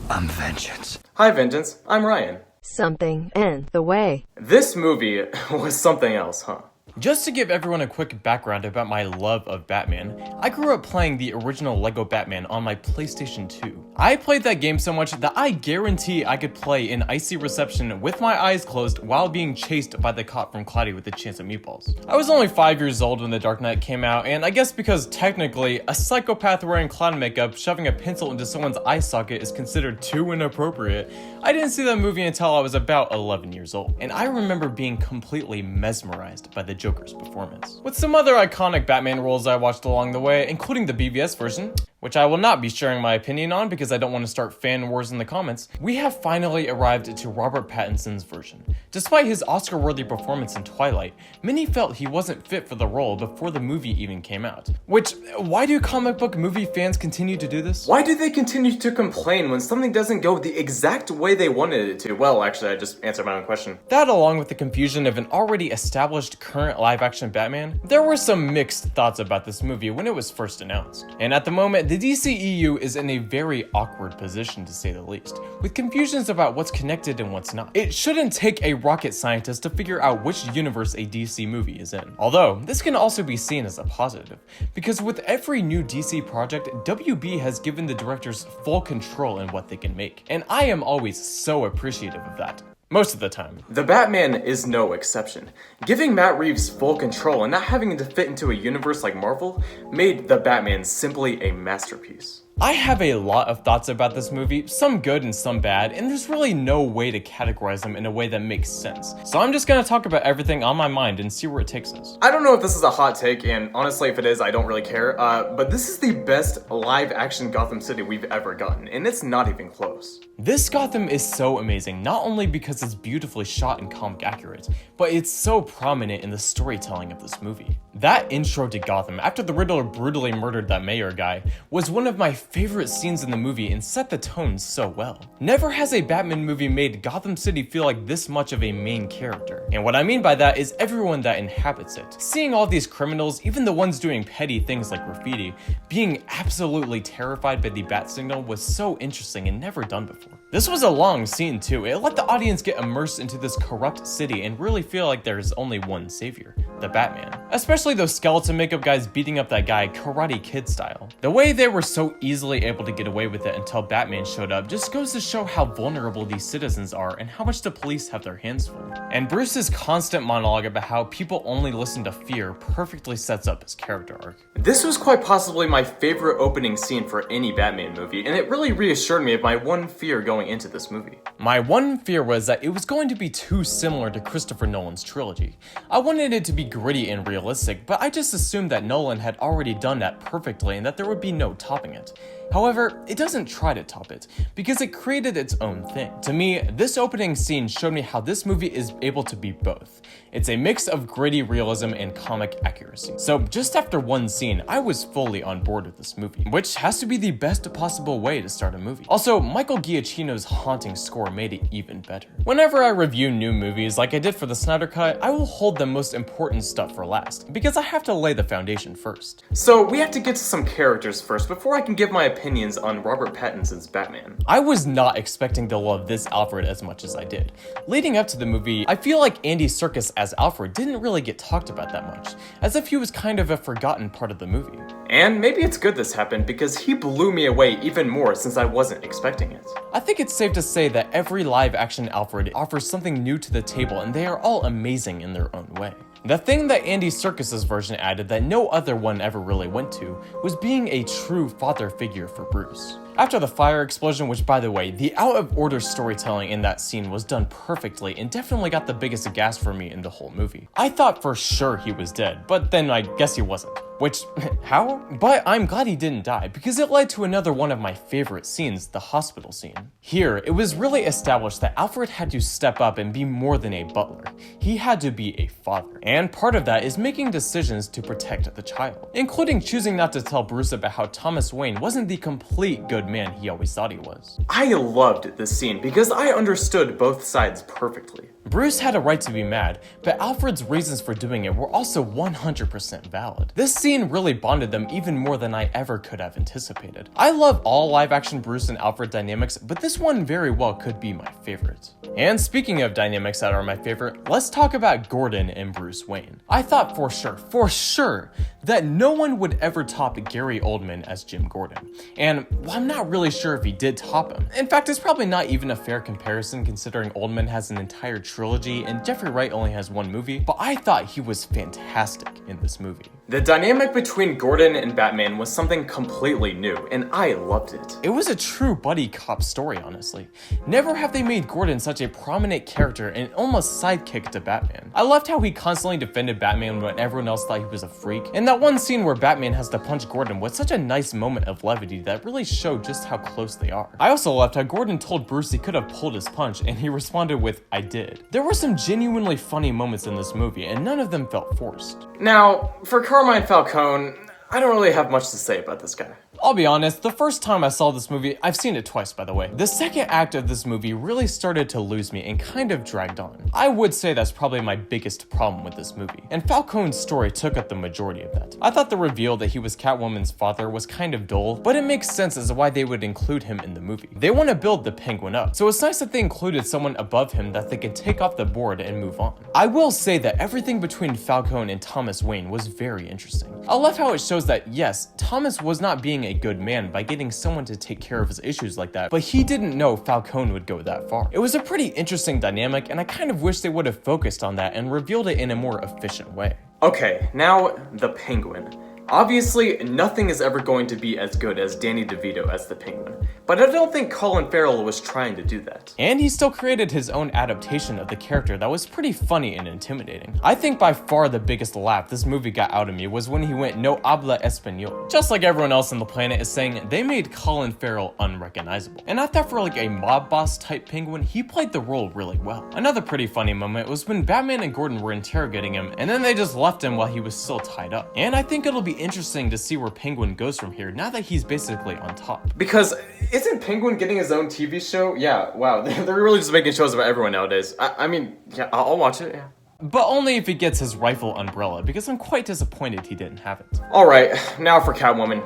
I'm Vengeance. Hi Vengeance, I'm Ryan. Something in the way. This movie was something else, huh? Just to give everyone a quick background about my love of Batman, I grew up playing the original Lego Batman on my PlayStation 2. I played that game so much that I guarantee I could play in icy reception with my eyes closed while being chased by the cop from Cloudy with a Chance of Meatballs. I was only 5 years old when The Dark Knight came out, and I guess because technically, a psychopath wearing clown makeup shoving a pencil into someone's eye socket is considered too inappropriate, I didn't see that movie until I was about 11 years old, and I remember being completely mesmerized by the Joker's performance. With some other iconic Batman roles I watched along the way, including the BVS version, which I will not be sharing my opinion on because I don't want to start fan wars in the comments, we have finally arrived to Robert Pattinson's version. Despite his Oscar-worthy performance in Twilight, many felt he wasn't fit for the role before the movie even came out. Which, why do comic book movie fans continue to do this? Why do they continue to complain when something doesn't go the exact way they wanted it to? Well, actually, I just answered my own question. That, along with the confusion of an already established current live-action Batman, there were some mixed thoughts about this movie when it was first announced. And at the moment, the DCEU is in a very awkward position to say the least, with confusions about what's connected and what's not. It shouldn't take a rocket scientist to figure out which universe a DC movie is in. Although, this can also be seen as a positive, because with every new DC project, WB has given the directors full control in what they can make, and I am always so appreciative of that. Most of the time. The Batman is no exception. Giving Matt Reeves full control and not having to fit into a universe like Marvel made The Batman simply a masterpiece. I have a lot of thoughts about this movie, some good and some bad, and there's really no way to categorize them in a way that makes sense. So I'm just gonna talk about everything on my mind and see where it takes us. I don't know if this is a hot take, and honestly if it is, I don't really care, but this is the best live-action Gotham City we've ever gotten, and it's not even close. This Gotham is so amazing, not only because it's beautifully shot and comic accurate, but it's so prominent in the storytelling of this movie. That intro to Gotham, after the Riddler brutally murdered that mayor guy, was one of my favorite scenes in the movie and set the tone so well. Never has a Batman movie made Gotham City feel like this much of a main character. And what I mean by that is everyone that inhabits it. Seeing all these criminals, even the ones doing petty things like graffiti, being absolutely terrified by the bat signal was so interesting and never done before. This was a long scene too. It let the audience get immersed into this corrupt city and really feel like there's only one savior, the Batman. Especially those skeleton makeup guys beating up that guy Karate Kid style. The way they were so easily able to get away with it until Batman showed up just goes to show how vulnerable these citizens are and how much the police have their hands full. And Bruce's constant monologue about how people only listen to fear perfectly sets up his character arc. This was quite possibly my favorite opening scene for any Batman movie, and it really reassured me of my one fear going into this movie. My one fear was that it was going to be too similar to Christopher Nolan's trilogy. I wanted it to be gritty and realistic, but I just assumed that Nolan had already done that perfectly and that there would be no topping it. However, it doesn't try to top it, because it created its own thing. To me, this opening scene showed me how this movie is able to be both. It's a mix of gritty realism and comic accuracy. So just after one scene, I was fully on board with this movie, which has to be the best possible way to start a movie. Also, Michael Giacchino's haunting score made it even better. Whenever I review new movies like I did for the Snyder Cut, I will hold the most important stuff for last, because I have to lay the foundation first. So we have to get to some characters first before I can give my opinions on Robert Pattinson's Batman. I was not expecting to love this Alfred as much as I did. Leading up to the movie, I feel like Andy Serkis as Alfred didn't really get talked about that much, as if he was kind of a forgotten part of the movie. And maybe it's good this happened because he blew me away even more since I wasn't expecting it. I think it's safe to say that every live-action Alfred offers something new to the table, and they are all amazing in their own way. The thing that Andy Serkis's version added that no other one ever really went to was being a true father figure for Bruce. After the fire explosion, which by the way, the out-of-order storytelling in that scene was done perfectly and definitely got the biggest gasp for me in the whole movie. I thought for sure he was dead, but then I guess he wasn't. Which, how? But I'm glad he didn't die, because it led to another one of my favorite scenes, the hospital scene. Here, it was really established that Alfred had to step up and be more than a butler. He had to be a father. And part of that is making decisions to protect the child, including choosing not to tell Bruce about how Thomas Wayne wasn't the complete good good man he always thought he was. I loved this scene because I understood both sides perfectly. Bruce had a right to be mad, but Alfred's reasons for doing it were also 100% valid. This scene really bonded them even more than I ever could have anticipated. I love all live-action Bruce and Alfred dynamics, but this one very well could be my favorite. And speaking of dynamics that are my favorite, let's talk about Gordon and Bruce Wayne. I thought for sure, that no one would ever top Gary Oldman as Jim Gordon. And well, I'm not really sure if he did top him. In fact, it's probably not even a fair comparison considering Oldman has an entire trilogy and Jeffrey Wright only has one movie, but I thought he was fantastic in this movie. The dynamic between Gordon and Batman was something completely new, and I loved it. It was a true buddy cop story, honestly. Never have they made Gordon such a prominent character and almost sidekick to Batman. I loved how he constantly defended Batman when everyone else thought he was a freak, and that one scene where Batman has to punch Gordon was such a nice moment of levity that really showed just how close they are. I also loved how Gordon told Bruce he could have pulled his punch, and he responded with, "I did." There were some genuinely funny moments in this movie, and none of them felt forced. Now, for Carmine Falcone, I don't really have much to say about this guy. I'll be honest, the first time I saw this movie, I've seen it twice by the way, the second act of this movie really started to lose me and kind of dragged on. I would say that's probably my biggest problem with this movie, and Falcone's story took up the majority of that. I thought the reveal that he was Catwoman's father was kind of dull, but it makes sense as to why they would include him in the movie. They want to build the Penguin up, so it's nice that they included someone above him that they can take off the board and move on. I will say that everything between Falcone and Thomas Wayne was very interesting. I love how it shows that yes, Thomas was not being a good man by getting someone to take care of his issues like that, but he didn't know Falcone would go that far. It was a pretty interesting dynamic, and I kind of wish they would have focused on that and revealed it in a more efficient way. Okay, now the Penguin. Obviously, nothing is ever going to be as good as Danny DeVito as the Penguin, but I don't think Colin Farrell was trying to do that. And he still created his own adaptation of the character that was pretty funny and intimidating. I think by far the biggest laugh this movie got out of me was when he went "no habla español." Just like everyone else on the planet is saying, they made Colin Farrell unrecognizable. And I thought for like a mob boss type Penguin, he played the role really well. Another pretty funny moment was when Batman and Gordon were interrogating him, and then they just left him while he was still tied up. And I think it'll be interesting to see where Penguin goes from here now that he's basically on top. Because isn't Penguin getting his own TV show? Yeah, wow, they're really just making shows about everyone nowadays. I mean, yeah, I'll watch it, yeah. But only if he gets his rifle umbrella, because I'm quite disappointed he didn't have it. Alright, now for Catwoman.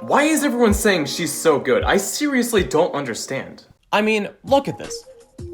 Why is everyone saying she's so good? I seriously don't understand. I mean, look at this.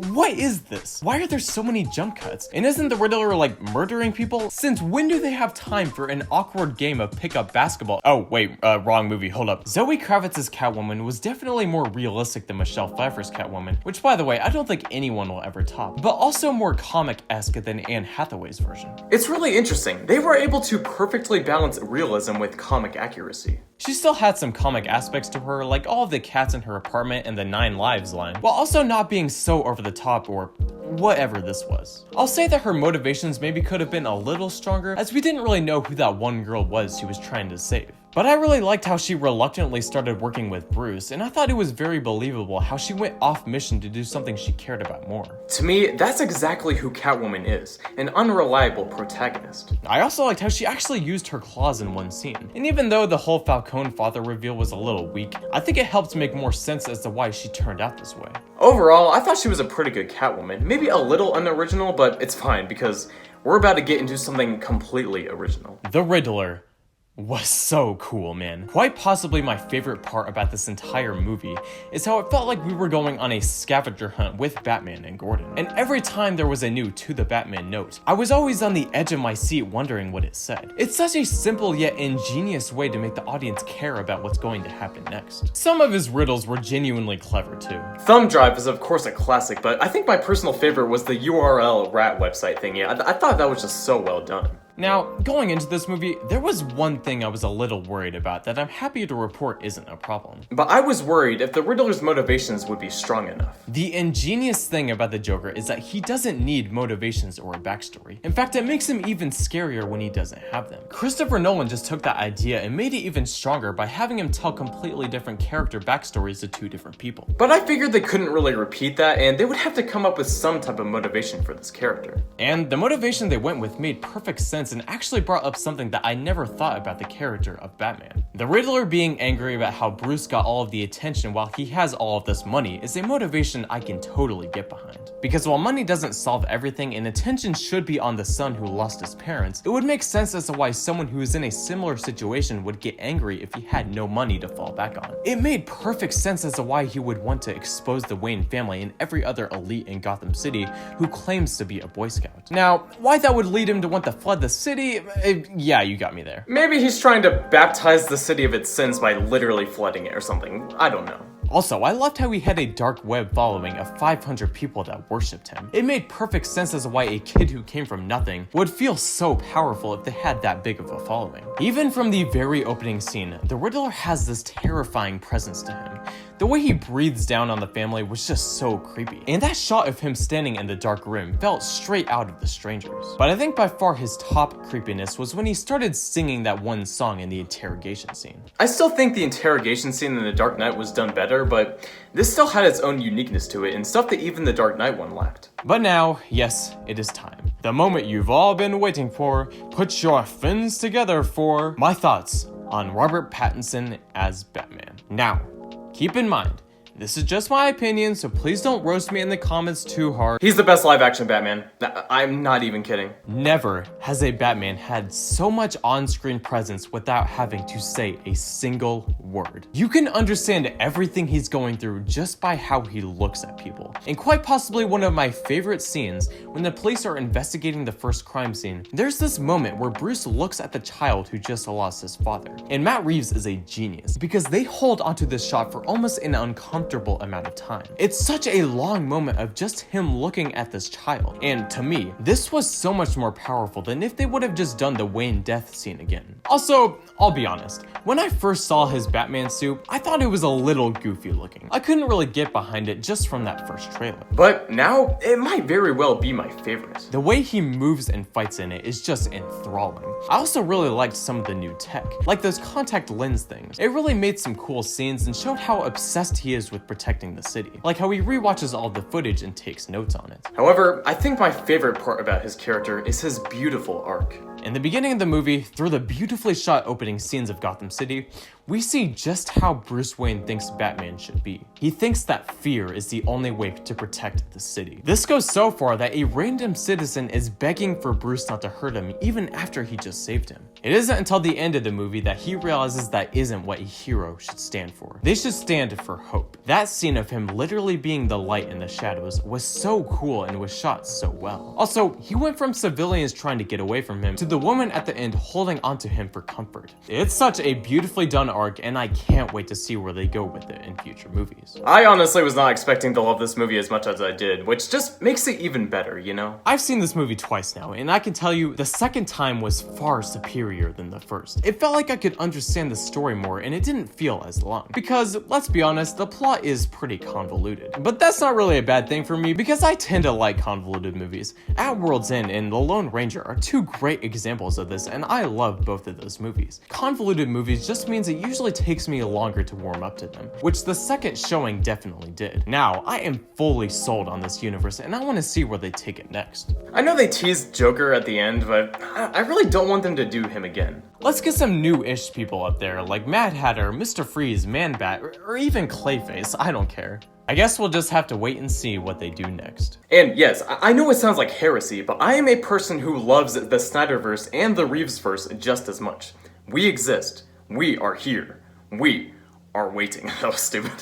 What is this? Why are there so many jump cuts? And isn't the Riddler like murdering people? Since when do they have time for an awkward game of pickup basketball? Oh wait, wrong movie, hold up. Zoe Kravitz's Catwoman was definitely more realistic than Michelle Pfeiffer's Catwoman, which by the way, I don't think anyone will ever top, but also more comic-esque than Anne Hathaway's version. It's really interesting. They were able to perfectly balance realism with comic accuracy. She still had some comic aspects to her, like all of the cats in her apartment and the 9 lives line, while also not being so over the top or whatever this was. I'll say that her motivations maybe could have been a little stronger, as we didn't really know who that one girl was she was trying to save. But I really liked how she reluctantly started working with Bruce, and I thought it was very believable how she went off mission to do something she cared about more. To me, that's exactly who Catwoman is, an unreliable protagonist. I also liked how she actually used her claws in one scene, and even though the whole Falcone father reveal was a little weak, I think it helped make more sense as to why she turned out this way. Overall, I thought she was a pretty good Catwoman, maybe a little unoriginal, but it's fine because we're about to get into something completely original. The Riddler was so cool, man. Quite possibly my favorite part about this entire movie is how it felt like we were going on a scavenger hunt with Batman and Gordon. And every time there was a new "to the Batman" note, I was always on the edge of my seat wondering what it said. It's such a simple yet ingenious way to make the audience care about what's going to happen next. Some of his riddles were genuinely clever too. Thumb Drive is of course a classic, but I think my personal favorite was the URL rat website thing. Yeah, I thought that was just so well done. Now, going into this movie, there was one thing I was a little worried about that I'm happy to report isn't a problem. But I was worried if the Riddler's motivations would be strong enough. The ingenious thing about the Joker is that he doesn't need motivations or a backstory. In fact, it makes him even scarier when he doesn't have them. Christopher Nolan just took that idea and made it even stronger by having him tell completely different character backstories to 2 different people. But I figured they couldn't really repeat that, and they would have to come up with some type of motivation for this character. And the motivation they went with made perfect sense Pattinson actually brought up something that I never thought about the character of Batman. The Riddler being angry about how Bruce got all of the attention while he has all of this money is a motivation I can totally get behind. Because while money doesn't solve everything and attention should be on the son who lost his parents, it would make sense as to why someone who is in a similar situation would get angry if he had no money to fall back on. It made perfect sense as to why he would want to expose the Wayne family and every other elite in Gotham City who claims to be a Boy Scout. Now, why that would lead him to want to flood the city? Yeah, you got me there. Maybe he's trying to baptize the city of its sins by literally flooding it or something. I don't know. Also, I loved how he had a dark web following of 500 people that worshipped him. It made perfect sense as to why a kid who came from nothing would feel so powerful if they had that big of a following. Even from the very opening scene, the Riddler has this terrifying presence to him. The way he breathes down on the family was just so creepy. And that shot of him standing in the dark room felt straight out of The Strangers. But I think by far his top creepiness was when he started singing that one song in the interrogation scene. I still think the interrogation scene in The Dark Knight was done better, but this still had its own uniqueness to it and stuff that even The Dark Knight one lacked. But now, yes, it is time. The moment you've all been waiting for. Put your fins together for my thoughts on Robert Pattinson as Batman. Now, keep in mind, this is just my opinion, so please don't roast me in the comments too hard. He's the best live-action Batman. I'm not even kidding. Never has a Batman had so much on-screen presence without having to say a single word. You can understand everything he's going through just by how he looks at people. And quite possibly one of my favorite scenes, when the police are investigating the first crime scene, there's this moment where Bruce looks at the child who just lost his father. And Matt Reeves is a genius, because they hold onto this shot for almost an uncomfortable amount of time. It's such a long moment of just him looking at this child. And to me, this was so much more powerful than if they would have just done the Wayne death scene again. Also, I'll be honest, when I first saw his Batman suit, I thought it was a little goofy looking. I couldn't really get behind it just from that first trailer. But now, it might very well be my favorite. The way he moves and fights in it is just enthralling. I also really liked some of the new tech, like those contact lens things. It really made some cool scenes and showed how obsessed he is with protecting the city, like how he rewatches all the footage and takes notes on it. However, I think my favorite part about his character is his beautiful arc. In the beginning of the movie, through the beautifully shot opening scenes of Gotham City, we see just how Bruce Wayne thinks Batman should be. He thinks that fear is the only way to protect the city. This goes so far that a random citizen is begging for Bruce not to hurt him even after he just saved him. It isn't until the end of the movie that he realizes that isn't what a hero should stand for. They should stand for hope. That scene of him literally being the light in the shadows was so cool and was shot so well. Also, he went from civilians trying to get away from him to the woman at the end holding onto him for comfort. It's such a beautifully done arc, and I can't wait to see where they go with it in future movies. I honestly was not expecting to love this movie as much as I did, which just makes it even better, you know? I've seen this movie twice now, and I can tell you the second time was far superior than the first. It felt like I could understand the story more, and it didn't feel as long. Because, let's be honest, the plot is pretty convoluted. But that's not really a bad thing for me, because I tend to like convoluted movies. At World's End and The Lone Ranger are two great examples of this, and I love both of those movies. Convoluted movies just means it usually takes me longer to warm up to them, which the second showing definitely did. Now, I am fully sold on this universe, and I want to see where they take it next. I know they teased Joker at the end, but I really don't want them to do him again. Let's get some new-ish people up there, like Mad Hatter, Mr. Freeze, Man-Bat, or even Clayface, I don't care. I guess we'll just have to wait and see what they do next. And yes, I know it sounds like heresy, but I am a person who loves the Snyderverse and the Reevesverse just as much. We exist. We are here. We are waiting. That was stupid.